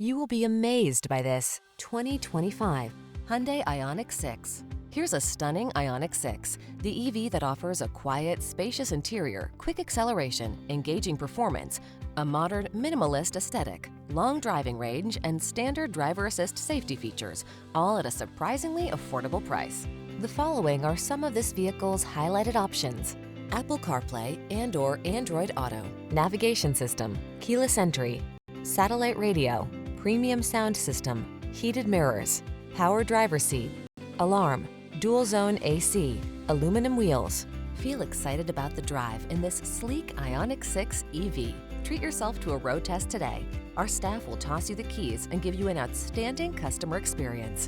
You will be amazed by this 2025 Hyundai Ioniq 6. Here's a stunning Ioniq 6, the EV that offers a quiet, spacious interior, quick acceleration, engaging performance, a modern, minimalist aesthetic, long driving range, and standard driver assist safety features, all at a surprisingly affordable price. The following are some of this vehicle's highlighted options: Apple CarPlay and/or Android Auto, navigation system, keyless entry, satellite radio, premium sound system, heated mirrors, power driver seat, alarm, dual zone AC, aluminum wheels. Feel excited about the drive in this sleek Ioniq 6 EV. Treat yourself to a road test today. Our staff will toss you the keys and give you an outstanding customer experience.